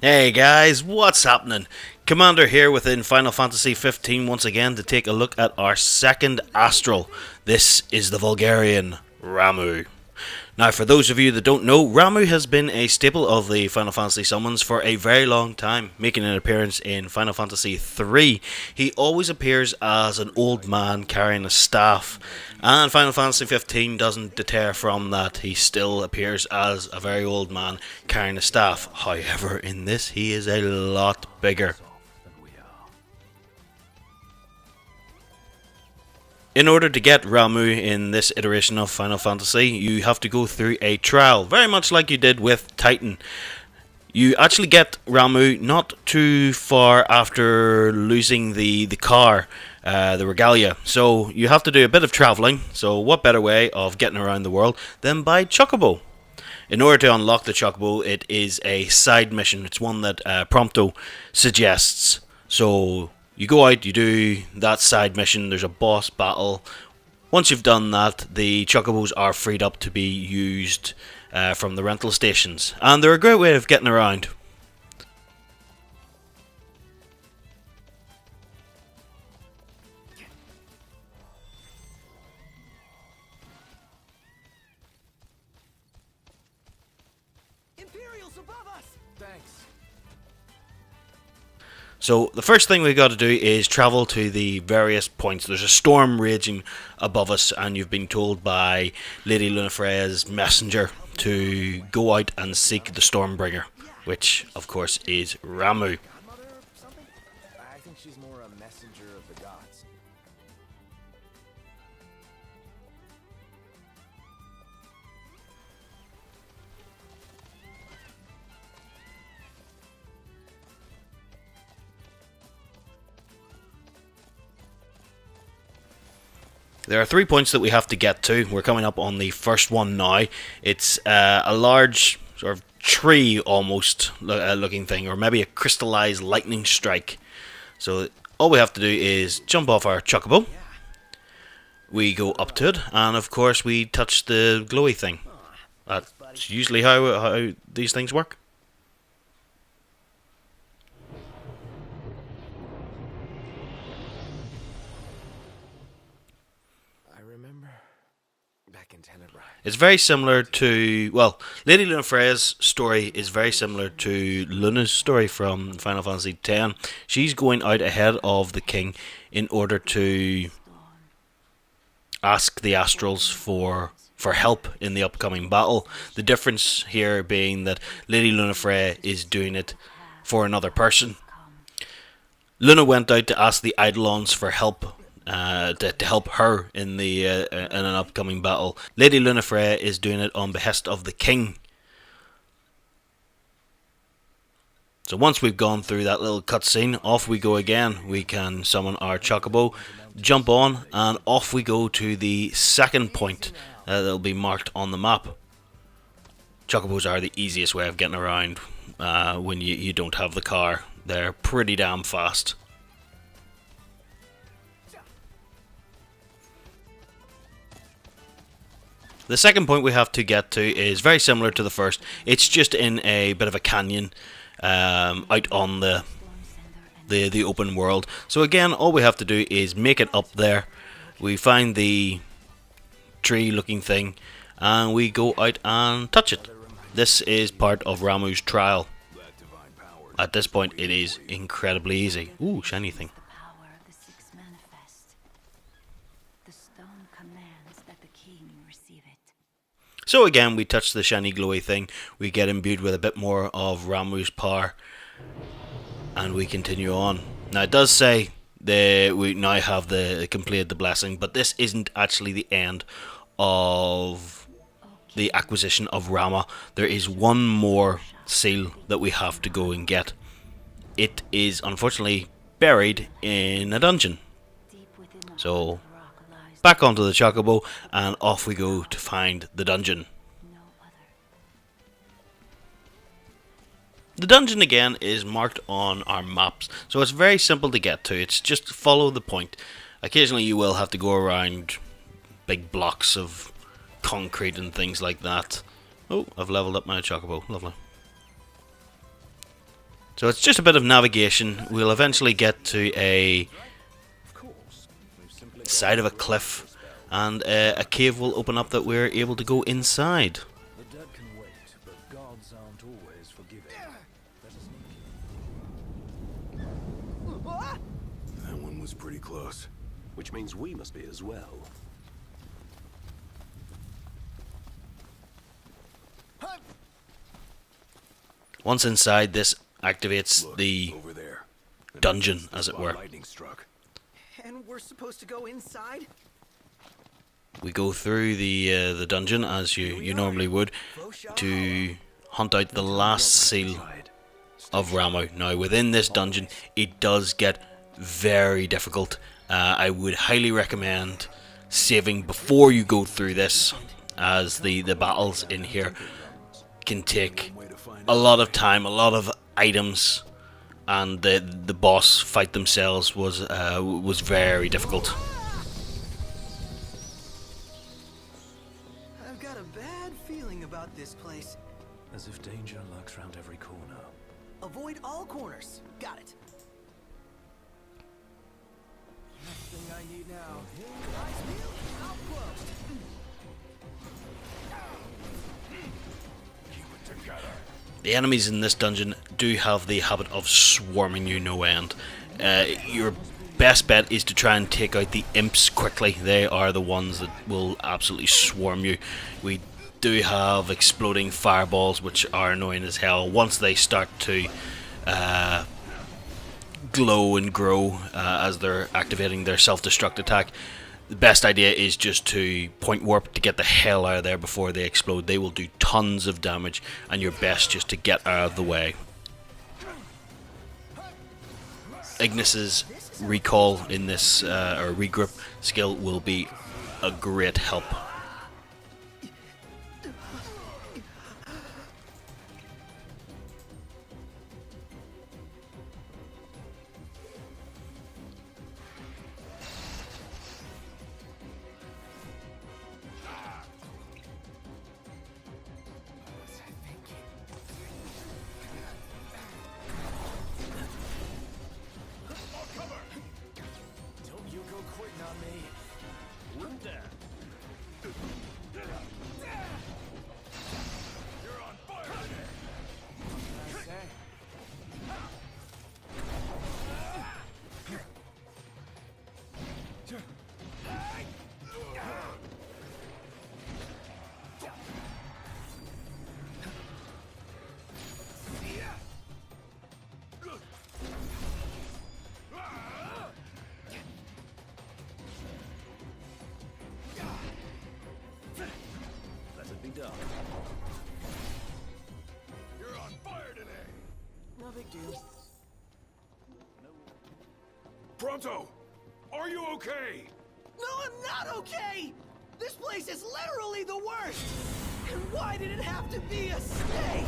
Hey guys, what's happening? Commander here within Final Fantasy 15 once again to take a look at our second Astral. This is the Fulgurian, Ramuh. Now, for those of you that don't know, Ramuh has been a staple of the Final Fantasy summons for a very long time, making an appearance in Final Fantasy 3. He always appears as an old man carrying a staff, and Final Fantasy 15 doesn't deter from that. He still appears as a very old man carrying a staff. However, in this, he is a lot bigger. In order to get Ramuh in this iteration of Final Fantasy, you have to go through a trial, very much like you did with Titan. You actually get Ramuh not too far after losing the car, the Regalia. So you have to do a bit of travelling. So what better way of getting around the world than by Chocobo? In order to unlock the Chocobo, it is a side mission. It's one that Prompto suggests. So you go out, you do that side mission, there's a boss battle. Once you've done that, the Chocobos are freed up to be used from the rental stations. And they're a great way of getting around. Imperials above us! Thanks. So the first thing we've got to do is travel to the various points. There's a storm raging above us, and you've been told by Lady Lunafreya's messenger to go out and seek the Stormbringer, which of course is Ramuh. Godmother or something? I think she's more a messenger of the gods. There are 3 points that we have to get to. We're coming up on the first one now. It's a large sort of tree almost looking thing, or maybe a crystallized lightning strike. So all we have to do is jump off our Chocobo. We go up to it, and of course we touch the glowy thing. That's usually how these things work. I remember back in Tenebrae. It's very similar to, well, Lady Lunafreya's story is very similar to Luna's story from Final Fantasy X. She's going out ahead of the king in order to ask the Astrals for help in the upcoming battle. The difference here being that Lady Lunafreya is doing it for another person. Luna went out to ask the Eidolons for help, to help her in an upcoming battle. Lady Lunafreya is doing it on behest of the king. So once we've gone through that little cutscene, off we go again. We can summon our Chocobo, jump on, and off we go to the second point that'll be marked on the map. Chocobos are the easiest way of getting around when you don't have the car. They're pretty damn fast. The second point we have to get to is very similar to the first. It's just in a bit of a canyon out on the open world. So again, all we have to do is make it up there. We find the tree looking thing and we go out and touch it. This is part of Ramuh's trial. At this point it is incredibly easy. Ooh, shiny thing. So again, we touch the shiny glowy thing, we get imbued with a bit more of Ramuh's power, and we continue on. Now it does say we now have completed the blessing, but this isn't actually the end of the acquisition of Ramuh. There is one more seal that we have to go and get. It is unfortunately buried in a dungeon. So back onto the Chocobo, and off we go to find the dungeon. The dungeon again is marked on our maps, so it's very simple to get to. It's just follow the point. Occasionally you will have to go around big blocks of concrete and things like that. Oh, I've leveled up my Chocobo. Lovely. So it's just a bit of navigation. We'll eventually get to a side of a cliff, and a cave will open up that we're able to go inside. The dead can wait, but gods aren't always forgiving. That one was pretty close. Which means we must be as well. Once inside, this activates Look, the over there. dungeon, as it were. Lightning struck. And we're supposed to go inside? We go through the dungeon as you normally would to hunt out the last seal of Ramuh. Now, within this dungeon, it does get very difficult. I would highly recommend saving before you go through this, as the battles in here can take a lot of time, a lot of items, and the boss fight themselves was very difficult. I've got a bad feeling about this place. As if danger lurks round every corner. Avoid all corners. Got it. Next thing I need now. Eyes peeled, mouth closed. Keep it together. The enemies in this dungeon do have the habit of swarming you no end. Your best bet is to try and take out the imps quickly. They are the ones that will absolutely swarm you. We do have exploding fireballs, which are annoying as hell. Once they start to glow and grow as they're activating their self-destruct attack, the best idea is just to point warp to get the hell out of there before they explode. They will do tons of damage, and your best just to get out of the way. Ignis's recall in this, or regroup skill, will be a great help. Don't you go quitting on me. You're on fire! I say. Let it be done. You're on fire today! No big deal. Pronto! Are you okay? No, I'm not okay! This place is literally the worst! And why did it have to be a snake?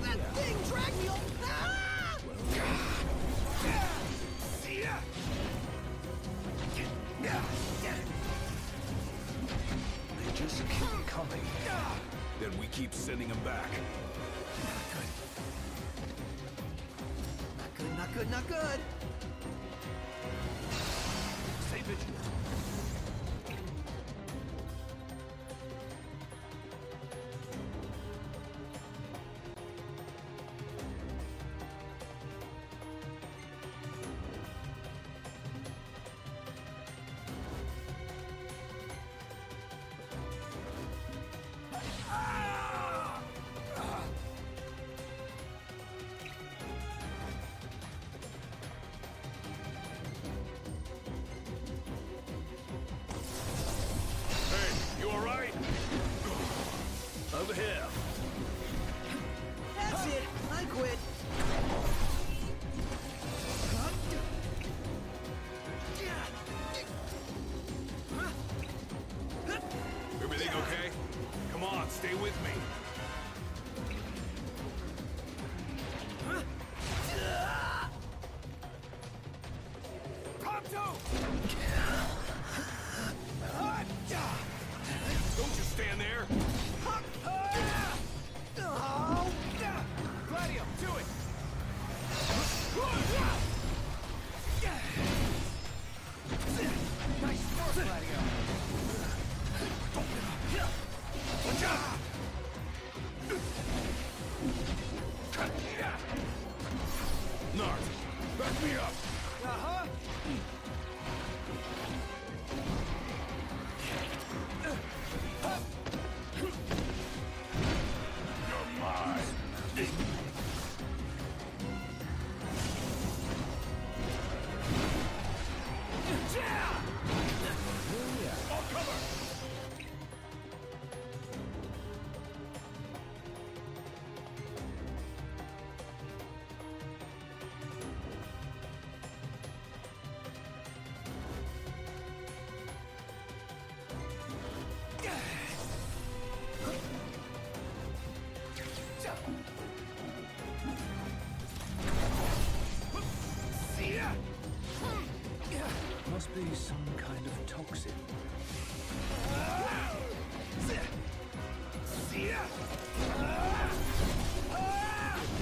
That thing dragged me all... Ah! They just keep coming. Then we keep sending them back. Not good, not good, not good! Stay vigilant. Hey, you alright? Over here. That's it! I quit! Everything okay? Come on, stay with me. Pronto! Don't just stand there!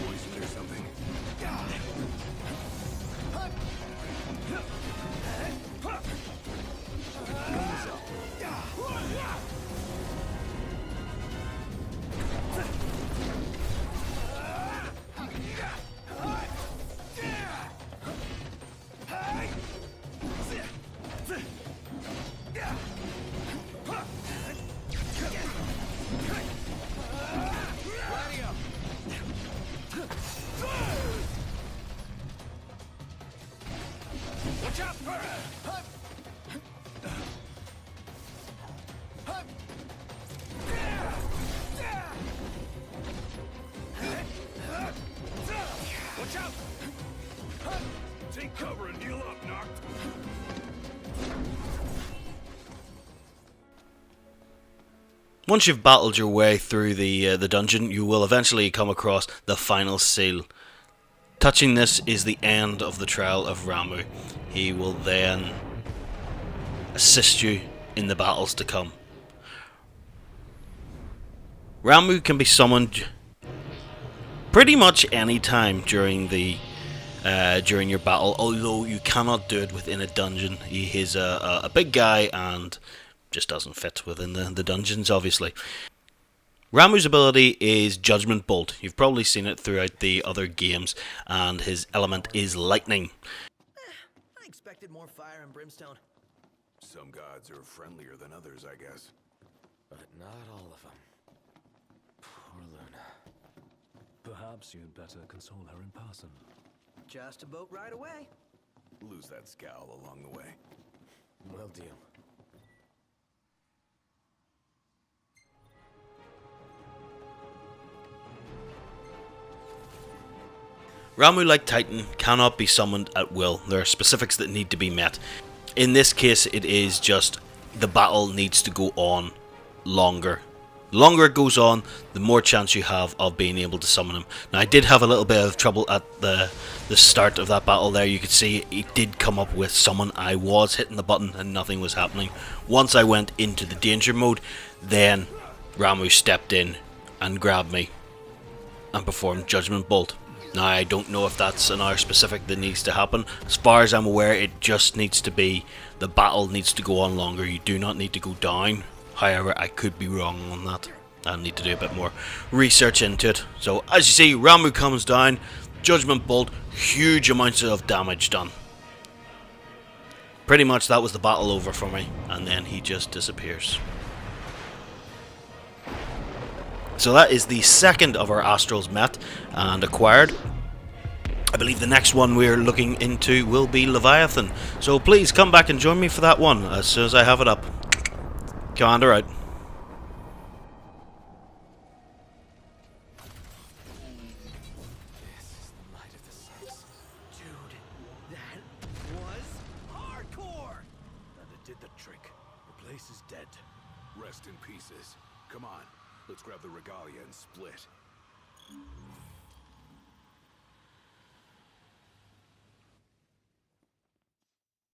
Poisoned or something? Watch out! Watch out! Take cover and heal up, Noct. Once you've battled your way through the dungeon, you will eventually come across the final seal. Touching this is the end of the trial of Ramuh. He will then assist you in the battles to come. Ramuh can be summoned pretty much any time during your battle, although you cannot do it within a dungeon. He is a big guy and just doesn't fit within the dungeons, obviously. Ramuh's ability is Judgment Bolt. You've probably seen it throughout the other games, and his element is lightning. I expected more fire and brimstone. Some gods are friendlier than others, I guess. But not all of them. Poor Luna. Perhaps you'd better console her in person. Just a boat ride away. Lose that scowl along the way. Well, deal. Ramuh, like Titan, cannot be summoned at will. There are specifics that need to be met. In this case, it is just the battle needs to go on longer. The longer it goes on, the more chance you have of being able to summon him. Now, I did have a little bit of trouble at the start of that battle there. You could see it did come up with summon. I was hitting the button and nothing was happening. Once I went into the danger mode, then Ramuh stepped in and grabbed me and performed Judgment Bolt. Now, I don't know if that's an hour specific that needs to happen. As far as I'm aware, it just needs to be the battle needs to go on longer. You do not need to go down. However, I could be wrong on that. I need to do a bit more research into it. So, as you see, Ramuh comes down, Judgment Bolt, huge amounts of damage done. Pretty much that was the battle over for me, and then he just disappears. So that is the second of our Astrals met and acquired. I believe the next one we're looking into will be Leviathan. So please come back and join me for that one as soon as I have it up. Commander out. Dude, that was hardcore! And it did the trick. The place is dead. Rest in pieces. Come on, let's grab the regalia and split.